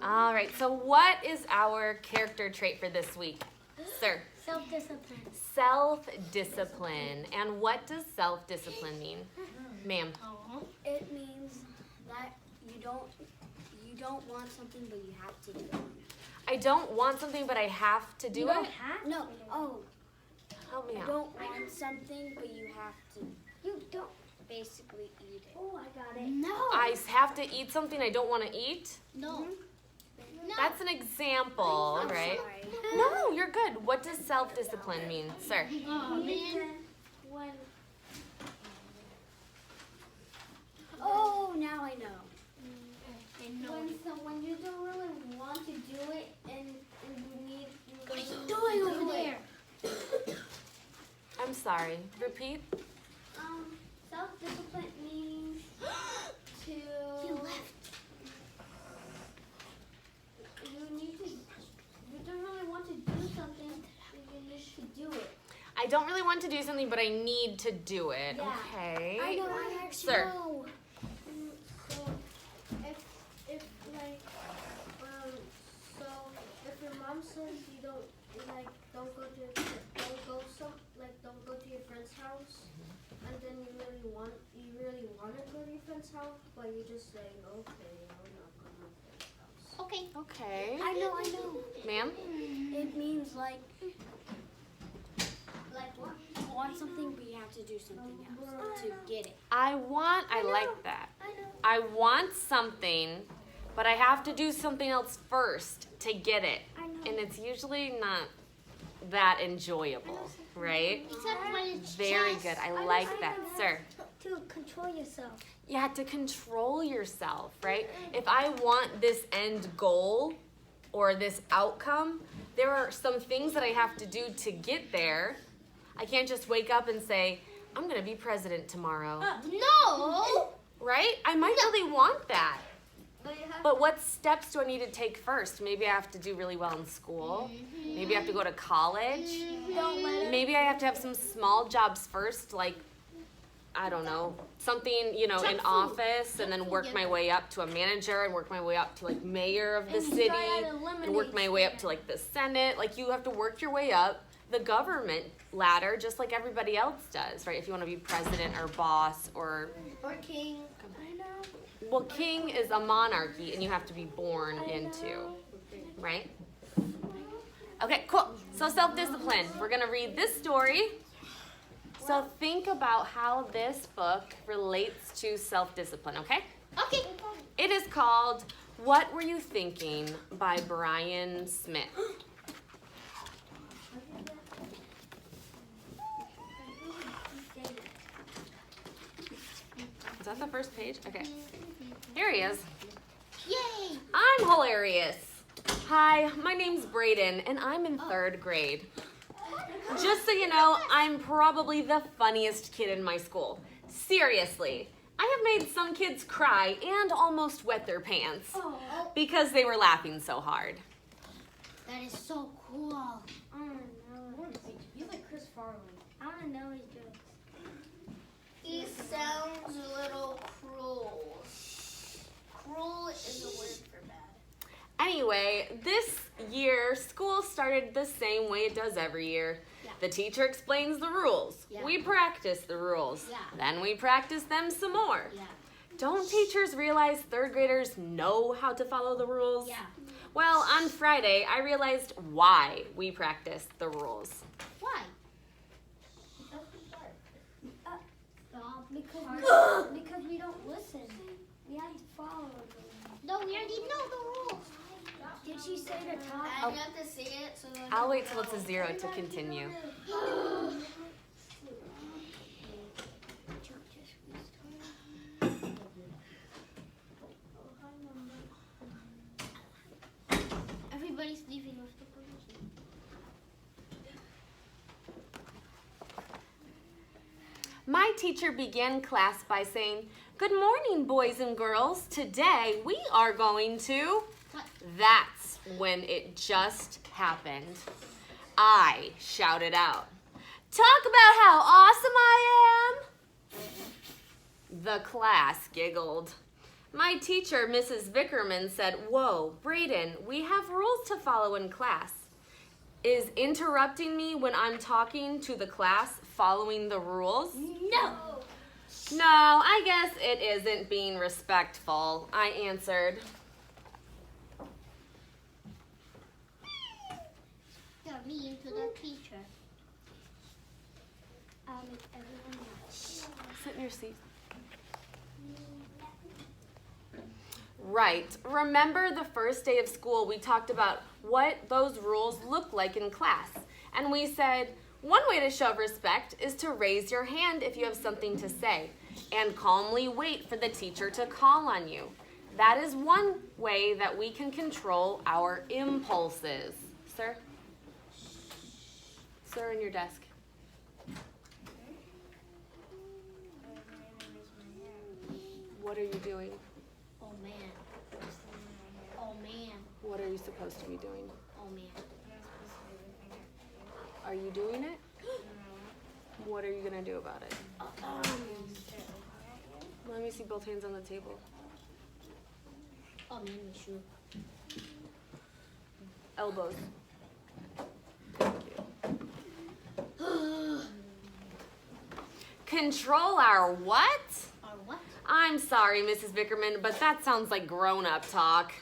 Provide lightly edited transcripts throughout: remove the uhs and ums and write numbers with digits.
All right, so what is our character trait for this week? Sir? Self-discipline. Self-discipline. And what does self-discipline mean? Ma'am? It means that you don't want something, but you have to do it. I don't want something, but I have to do it? No. Oh. Help me You out. don't want something, but you have to. You don't basically eat it. Oh, I got it. No. I have to eat something I don't want to eat? No. No. That's an example, I'm right? sorry. No, you're good. What does self-discipline mean, sir? Oh, now I know. When you don't really want to do it and you need What are you doing over there? I'm sorry. Repeat. Self-discipline means to You left. you don't really want to do something, you need to do it. I don't really want to do something, but I need to do it. Yeah. Okay. I know. I actually Sir. know. So if like so if your mom says you don't go to your friend's house, and then you really want to go to your friend's house, but you just say okay, I'm not going to my friend's house. Okay. Okay. I know. Ma'am? It means like what? You want something, but you have to do something else to get it. I like that. I know. I want something, but I have to do something else first to get it. I know. And it's usually not that enjoyable, right? Except when it's Very chess. good. I like that, sir. To control yourself. You have to control yourself, right? If I want this end goal or this outcome, there are some things that I have to do to get there. I can't just wake up and say, I'm going to be president tomorrow. No. Right? I might really want that. But what steps do I need to take first? Maybe I have to do really well in school. Maybe I have to go to college. Maybe I have to have some small jobs first, like, I don't know, something, in office, and then work my way up to a manager and work my way up to, like, mayor of the city and work my way up to, like, the Senate. Like, you have to work your way up the government ladder just like everybody else does, right? If you want to be president or boss or king. Well, king is a monarchy and you have to be born into, right? Okay, cool. So self-discipline. We're going to read this story. So think about how this book relates to self-discipline, okay? Okay. It is called What Were You Thinking by Brian Smith. Is that the first page? Okay. Here he is. Yay. I'm hilarious. Hi, my name's Brayden, and I'm in 3rd grade. Just so you know, I'm probably the funniest kid in my school. Seriously, I have made some kids cry and almost wet their pants because they were laughing so hard. That is so cool. I don't know. He's like Chris Farley. I want to know his jokes. He sounds a little cruel. Cruel is a word for bad. Anyway, this year, school started the same way it does every year. Yeah. The teacher explains the rules. Yeah. We practice the rules. Yeah. Then we practice them some more. Yeah. Don't teachers realize 3rd graders know how to follow the rules? Yeah. Well, on Friday, I realized why we practice the rules. Why? Because we don't listen. We have to follow them. No, we already know the rules. Did she say to talk? Oh. You have to say it so that I'll wait till it's a 0 to continue. Everybody's leaving with the permission. My teacher began class by saying, "Good morning, boys and girls. Today we are going to..." That's when it just happened. I shouted out, "Talk about how awesome I am!" The class giggled. My teacher, Mrs. Vickerman, said, "Whoa, Brayden, we have rules to follow in class. Is interrupting me when I'm talking to the class following the rules?" No. "No, I guess it isn't being respectful," I answered. You're mean to the teacher. I'll make everyone watch. Sit in your seat. Right. Remember the first day of school, we talked about what those rules look like in class. And we said, one way to show respect is to raise your hand if you have something to say and calmly wait for the teacher to call on you. That is one way that we can control our impulses. Sir? Sir, in your desk. What are you doing? Oh man. Oh man. What are you supposed to be doing? Oh man. Are you doing it? What are you going to do about it? Let me see both hands on the table. Oh man, the shoe. Elbows. Thank you. Control our what? Or what? I'm sorry, Mrs. Vickerman, but that sounds like grown-up talk.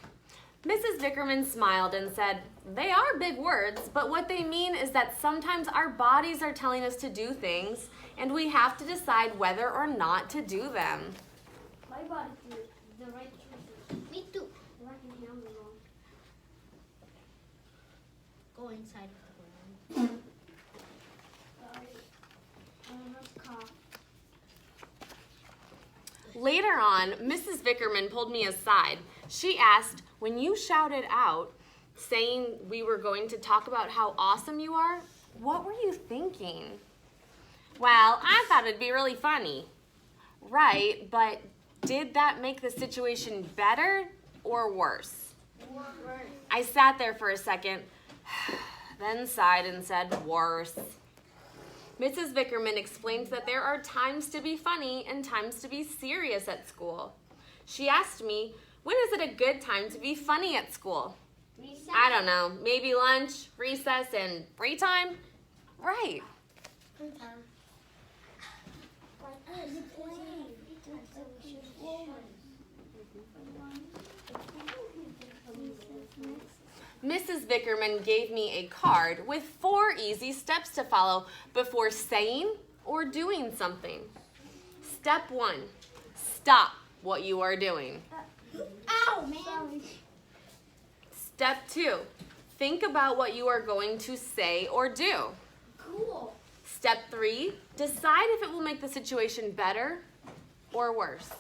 Mrs. Vickerman smiled and said, "They are big words, but what they mean is that sometimes our bodies are telling us to do things, and we have to decide whether or not to do them." My body did the right choices. Me too. But I can handle them wrong. Go inside the room. Sorry. I have a cough. Later on, Mrs. Vickerman pulled me aside. She asked, "When you shouted out, saying we were going to talk about how awesome you are, what were you thinking?" "Well, I thought it'd be really funny." "Right, but did that make the situation better or worse?" I sat there for a second, then sighed and said, "Worse." Mrs. Vickerman explained that there are times to be funny and times to be serious at school. She asked me, when is it a good time to be funny at school? Recess. I don't know, maybe lunch, recess, and free time? Right. Mrs. Vickerman gave me a card with 4 easy steps to follow before saying or doing something. Step 1, stop what you are doing. Ow, man. Step 2, think about what you are going to say or do. Cool. Step 3, decide if it will make the situation better or worse.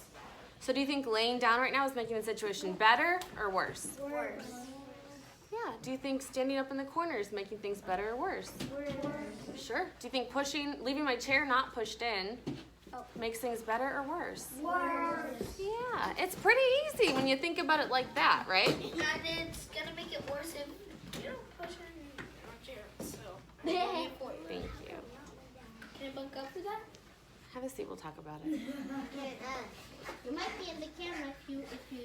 So do you think laying down right now is making the situation better or worse? Worse. Yeah. Do you think standing up in the corner is making things better or worse? Sure. Do you think leaving my chair not pushed in makes things better or worse? Worse. Yeah. It's pretty easy when you think about it like that, right? And it's gonna make it worse if you don't push in my chair. So Thank you. can I bunk up for that? Have a seat. We'll talk about it. You might be in the camera if you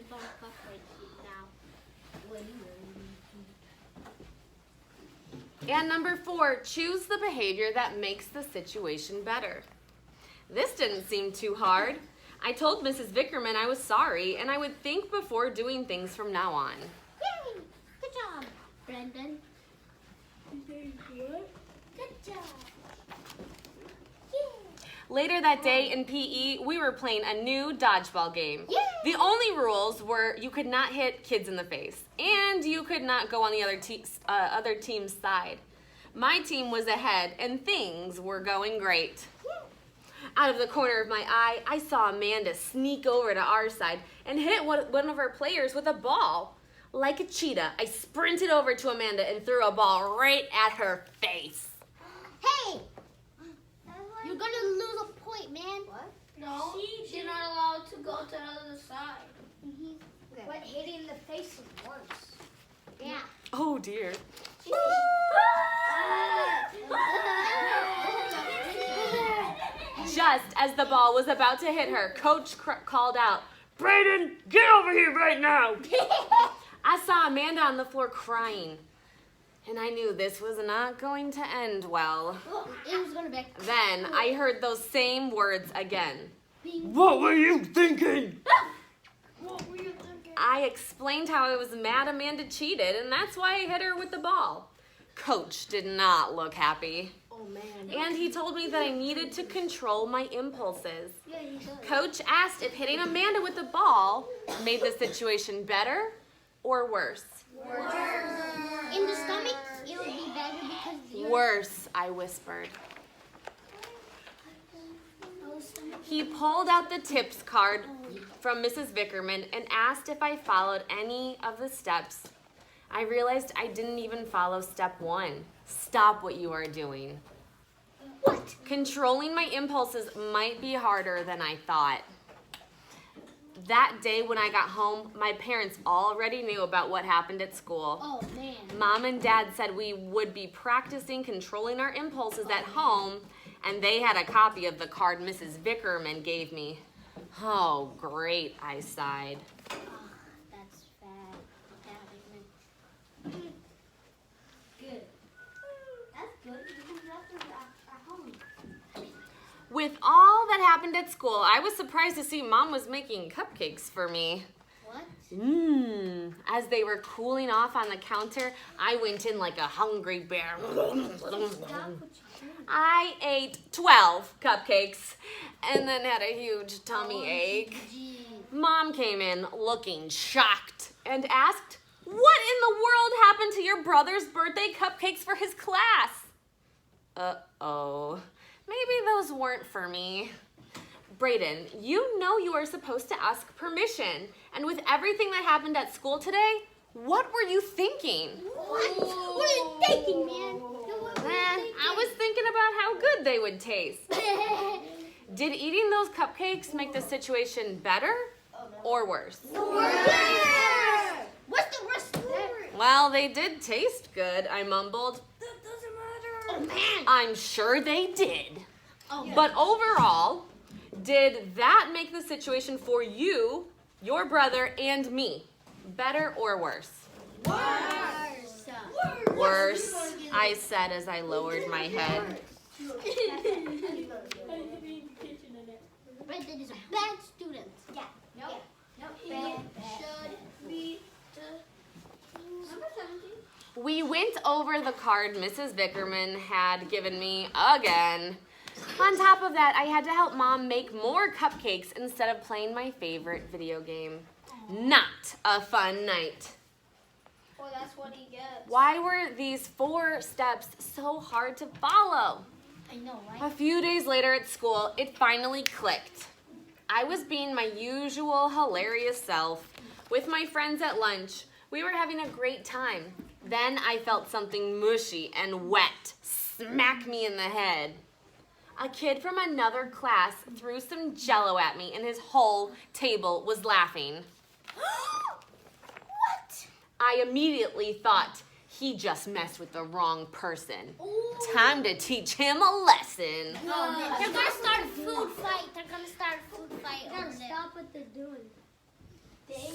bump up right now. And number 4, choose the behavior that makes the situation better. This didn't seem too hard. I told Mrs. Vickerman I was sorry and I would think before doing things from now on. Yay! Good job, Brayden. Good job. Later that day in PE, we were playing a new dodgeball game. Yay! The only rules were you could not hit kids in the face, and you could not go on the other team's side. My team was ahead, and things were going great. Out of the corner of my eye, I saw Amanda sneak over to our side and hit one of our players with a ball. Like a cheetah, I sprinted over to Amanda and threw a ball right at her face. Hey! You're gonna lose a point, man. What? No, you're not allowed to go to the other side. But hitting the face is worse. Yeah. Oh dear. Just as the ball was about to hit her, Coach called out, Brayden, get over here right now. I saw Amanda on the floor crying, and I knew this was not going to end well. It was gonna be. Then I heard those same words again. What were you thinking? What were you thinking? I explained how I was mad Amanda cheated, and that's why I hit her with the ball. Coach did not look happy. Oh man. And he told me that I needed to control my impulses. Yeah, you does. Coach asked if hitting Amanda with the ball made the situation better or worse. In the stomach, it would be better because you're. Worse, I whispered. He pulled out the tips card from Mrs. Vickerman and asked if I followed any of the steps. I realized I didn't even follow step 1. Stop what you are doing. What? Controlling my impulses might be harder than I thought. That day when I got home, my parents already knew about what happened at school. Oh man. Mom and Dad said we would be practicing controlling our impulses at home, and they had a copy of the card Mrs. Vickerman gave me. Oh, great, I sighed. That's bad. Good. That's good. You can practice at home. With all that happened at school, I was surprised to see Mom was making cupcakes for me. What? As they were cooling off on the counter, I went in like a hungry bear. I ate 12 cupcakes and then had a huge tummy ache. Mom came in looking shocked and asked, "What in the world happened to your brother's birthday cupcakes for his class?" Uh-oh. Maybe those weren't for me. Brayden, you know you are supposed to ask permission. And with everything that happened at school today, what were you thinking? What? What are you thinking, man? I was thinking about how good they would taste. Did eating those cupcakes make the situation better or worse? What's the worst? Well, they did taste good, I mumbled. That doesn't matter. Oh man. I'm sure they did. Oh. But overall, did that make the situation for you, your brother, and me better or worse? Worse, I said as I lowered my head. Brayden is a bad student. Yeah. Nope. Bad. Should be number 17. We went over the card Mrs. Vickerman had given me again. On top of that, I had to help Mom make more cupcakes instead of playing my favorite video game. Not a fun night. Well, that's what he gets. Why were these 4 steps so hard to follow? I know, A right? few days later at school, it finally clicked. I was being my usual hilarious self. With my friends at lunch, we were having a great time. Then I felt something mushy and wet smack me in the head. A kid from another class threw some Jell-O at me and his whole table was laughing. What? I immediately thought, he just messed with the wrong person. Time to teach him a lesson. They're gonna start a food fight. They're gonna start a food fight over there. Stop what they're doing.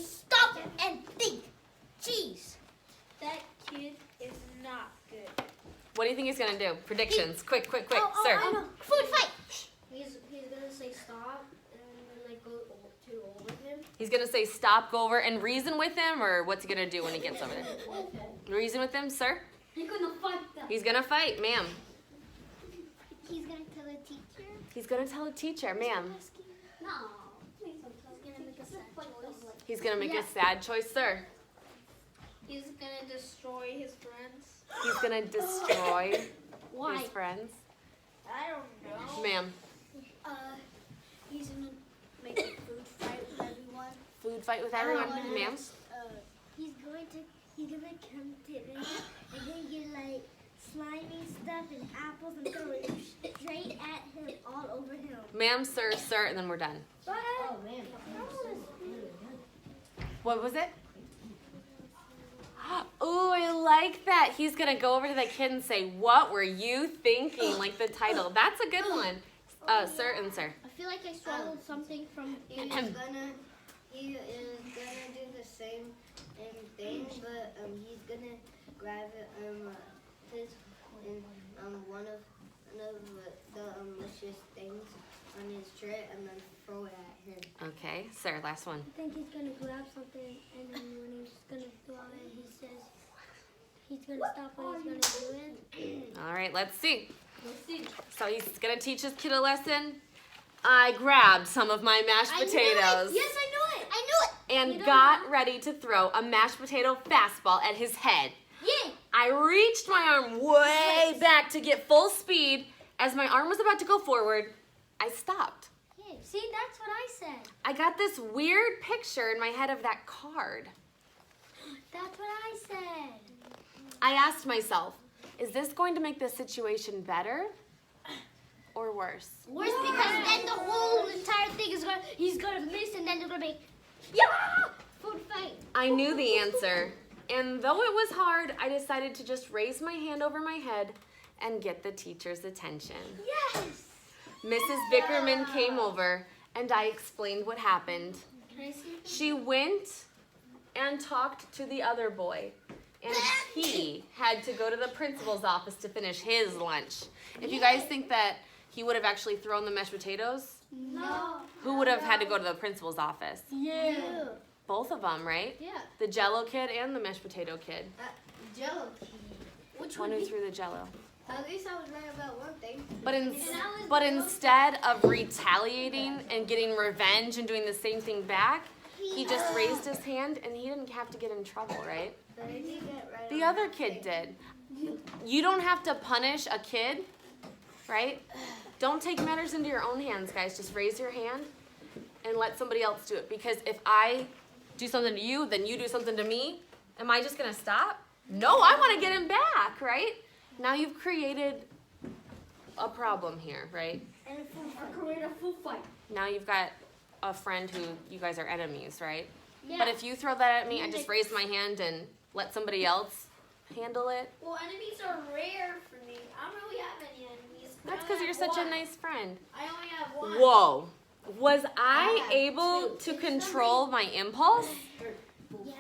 Stop and think. Jeez. That kid is not good. What do you think he's gonna do? Predictions, quick, sir. I know. Food fight. He's gonna say stop and then like go too old with him. He's gonna say stop, go over and reason with him, or what's he gonna do when he gets over there? Reason with him, sir? He's gonna fight them. He's gonna fight, ma'am. He's gonna tell the teacher. He's gonna tell a teacher, ma'am. No. He's gonna make a sad choice. He's gonna make a sad choice, sir. He's gonna destroy his friends. He's gonna destroy Why? his friends. I don't know. Ma'am, He's gonna make a food fight with everyone. food fight with everyone, ma'am. He's gonna come to them and then get like slimy stuff and apples and throw it straight at him, all over him. Ma'am, sir, and then we're done. Oh man. What was it? Ooh, I like that. He's gonna go over to the kid and say, "What were you thinking?" Like the title. That's a good one. Sir. I feel like I swallowed something from. He's gonna he is gonna do the same thing, but he's gonna grab his one of the malicious things on his tray and then throw it at him. Okay, sir, last one. I think he's gonna grab something, and then when he's gonna throw it, he says he's gonna stop what he's gonna do it. All right, let's see. Let's see. So he's gonna teach his kid a lesson. I grabbed some of my mashed potatoes. Yes, I knew it. I knew it. And got ready to throw a mashed potato fastball at his head. Yay! I reached my arm way back to get full speed. As my arm was about to go forward, I stopped. Yay! See, that's what I said. I got this weird picture in my head of that card. That's what I said. I asked myself, is this going to make the situation better or worse? Worse because then the whole entire thing is he's gonna miss, and then they're gonna be food fight. I knew the answer. And though it was hard, I decided to just raise my hand over my head and get the teacher's attention. Yes. Mrs. Vickerman came over and I explained what happened. Can I see? She went and talked to the other boy, and he had to go to the principal's office to finish his lunch. If you guys think that he would have actually thrown the mashed potatoes, No. who would have had to go to the principal's office? Yeah. Both of them, right? Yeah. The Jello kid and the mashed potato kid. Jello. Which One who threw the Jello. At least I was right about one thing. But instead of retaliating and getting revenge and doing the same thing back, he just raised his hand and he didn't have to get in trouble, right? But I did get right. The other kid did. You don't have to punish a kid, right? Don't take matters into your own hands, guys. Just raise your hand and let somebody else do it. Because if I do something to you, then you do something to me, am I just gonna stop? No, I wanna get him back, right? Now you've created a problem here, right? And create a food fight. Now you've got a friend who you guys are enemies, right? Yeah. But if you throw that at me, I just raise my hand and let somebody else handle it. Well, enemies are rare for me. I don't really have any enemies. That's because you're such a nice friend. I only have one. Whoa. Was I have able to control my impulse? Yeah.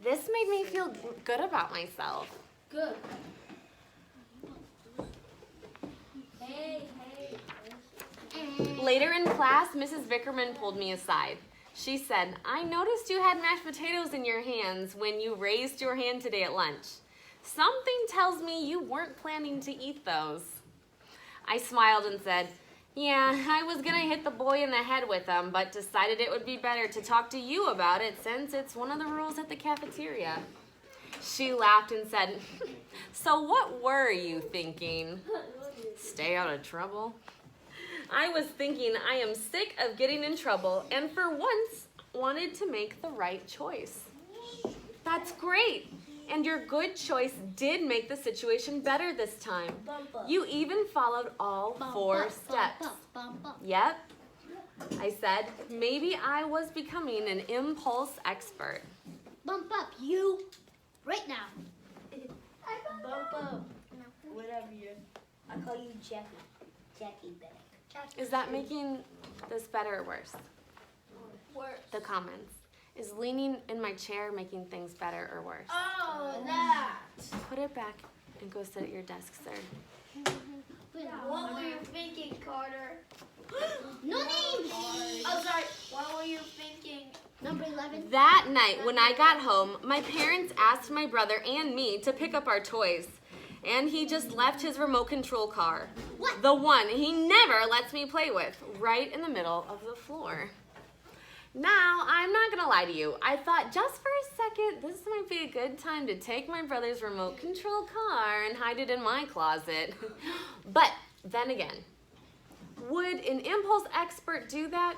This made me feel good about myself. Good. Later in class, Mrs. Vickerman pulled me aside. She said, I noticed you had mashed potatoes in your hands when you raised your hand today at lunch. Something tells me you weren't planning to eat those. I smiled and said, yeah, I was going to hit the boy in the head with them, but decided it would be better to talk to you about it since it's one of the rules at the cafeteria. She laughed and said, so what were you thinking? Stay out of trouble? I was thinking I am sick of getting in trouble and for once wanted to make the right choice. That's great. And your good choice did make the situation better this time. You even followed all 4 steps. Yep. I said, maybe I was becoming an impulse expert. Bump up, you. Right now. Bump up. Whatever you. I call you Jackie. Jackie back. Is that making this better or worse? Worse. The comments. Is leaning in my chair making things better or worse? Oh, that. Put it back and go sit at your desk, sir. What were you thinking, Carter? No names. Oh, sorry. What were you thinking? Number 11. That night when I got home, my parents asked my brother and me to pick up our toys. And he just left his remote control car. What? The one he never lets me play with, right in the middle of the floor. Now, I'm not gonna lie to you. I thought just for a second, this might be a good time to take my brother's remote control car and hide it in my closet. But then again, would an impulse expert do that?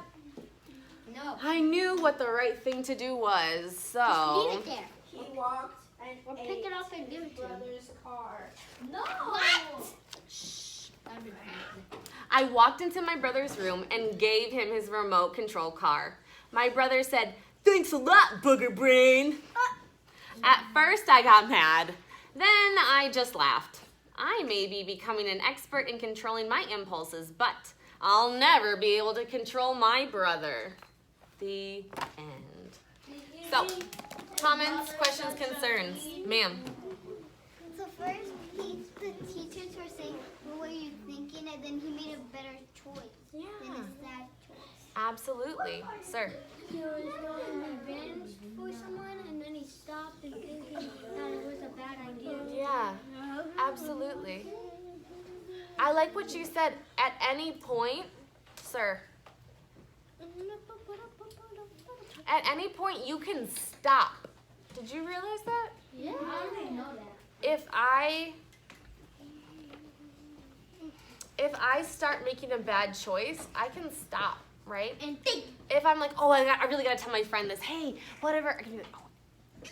No. I knew what the right thing to do was, so... Leave it there. He walked and Or ate pick it up and give it to him. brother's car. No. What? Shh. I walked into my brother's room and gave him his remote control car. My brother said, thanks a lot, booger brain. At first I got mad. Then I just laughed. I may be becoming an expert in controlling my impulses, but I'll never be able to control my brother. The end. So, comments, questions, concerns. Ma'am. So first, the teachers were saying, what were you thinking? And then he made a better choice than a sad choice. Absolutely. Sir. He was doing revenge for someone, and then he stopped and thinking that it was a bad idea. Yeah, absolutely. I like what you said. At any point, sir, at any point you can stop. Did you realize that? Yeah, I didn't know that. If I start making a bad choice, I can stop, right? And think. If I'm like, oh, I really gotta tell my friend this. Hey, whatever. I can be like, oh. I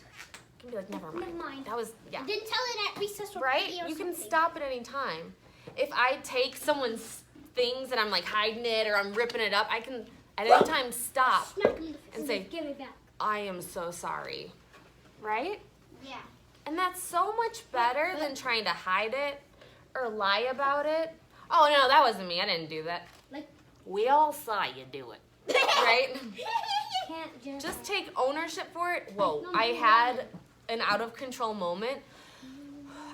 can be like, never mind. That was, yeah. I didn't tell it at recess or Right? PE or You can something. stop at any time. If I take someone's things and I'm like hiding it or I'm ripping it up, I can at any time stop Smack him in the face and say, give it back. I am so sorry. Right? Yeah. And that's so much better than trying to hide it or lie about it. Oh, no, that wasn't me. I didn't do that. Like, we all saw you do it. Right? Can't Just take ownership for it. Whoa, I had an out of control moment.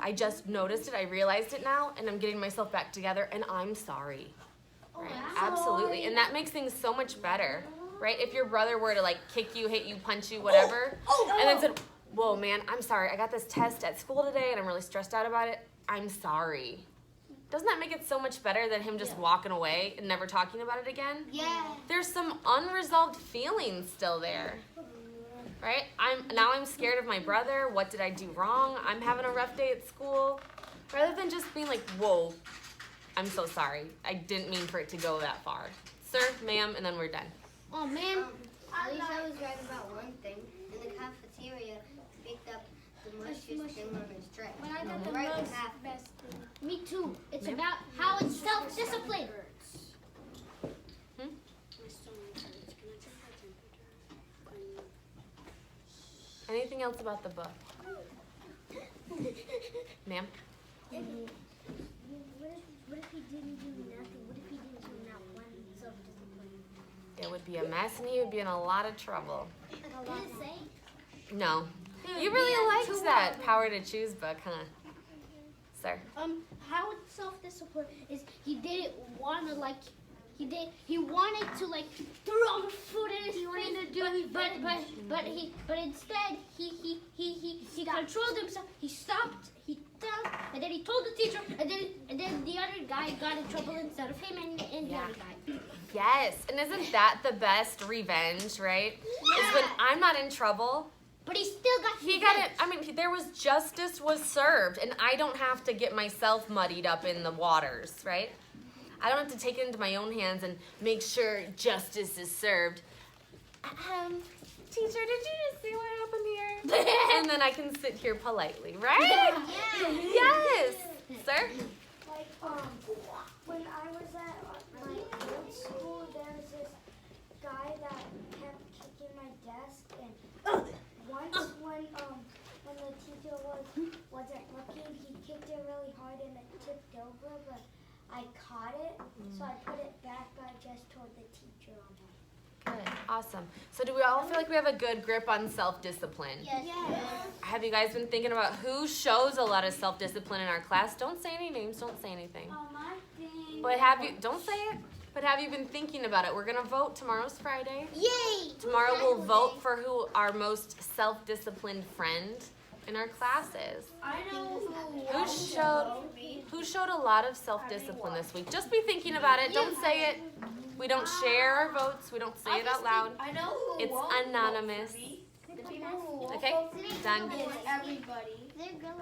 I just noticed it. I realized it now, and I'm getting myself back together, and I'm sorry. Right? Absolutely. And that makes things so much better. Right? If your brother were to like kick you, hit you, punch you, whatever, and then said, whoa, man, I'm sorry. I got this test at school today, and I'm really stressed out about it. I'm sorry. Doesn't that make it so much better than him just walking away and never talking about it again? Yeah. There's some unresolved feelings still there. Right? I'm scared of my brother. What did I do wrong? I'm having a rough day at school. Rather than just being like, whoa, I'm so sorry. I didn't mean for it to go that far. Sir, ma'am, and then we're done. Oh, man. At least I was right about one thing. In the cafeteria, he picked up the mushiest thing on his tray. When I got the Right most half. best thing. Me too. It's about how it's self-discipline. Anything else about the book? Ma'am? What if he didn't do nothing? What if he didn't do not one self-discipline? It would be a mess and he would be in a lot of trouble. Did it say? No. You really liked that Power to Choose book, huh? Sir? How it's self-discipline is he didn't want to like. He wanted to like throw all the food in his face, but instead he controlled himself. He stopped. He stopped, and then he told the teacher, and then the other guy got in trouble instead of him and the other guy. Yes, and isn't that the best revenge, right? Is when I'm not in trouble. But he still got. He got it. I mean, there was justice was served, and I don't have to get myself muddied up in the waters, right? I don't have to take it into my own hands and make sure justice is served. Teacher, did you just see what happened here? And then I can sit here politely, right? Yes. Sir? Like, when I was at my old school, there was this guy that kept kicking my desk, and once when the teacher wasn't looking, he kicked it really hard and it tipped over, but I caught it, so I put it back, but I just told the teacher on it. Good. Awesome. So do we all feel like we have a good grip on self-discipline? Yes. Have you guys been thinking about who shows a lot of self-discipline in our class? Don't say any names. Don't say anything. My thing. But don't say it. But have you been thinking about it? We're going to vote. Tomorrow's Friday. Yay! Tomorrow we'll vote for who our most self-disciplined friend in our class is. I know Who showed a lot of self-discipline this week? Just be thinking about it. Don't say it. We don't share our votes. We don't say it out loud. I know who It's won't vote anonymous. for me. The people who won't Okay? vote for me Done. is everybody.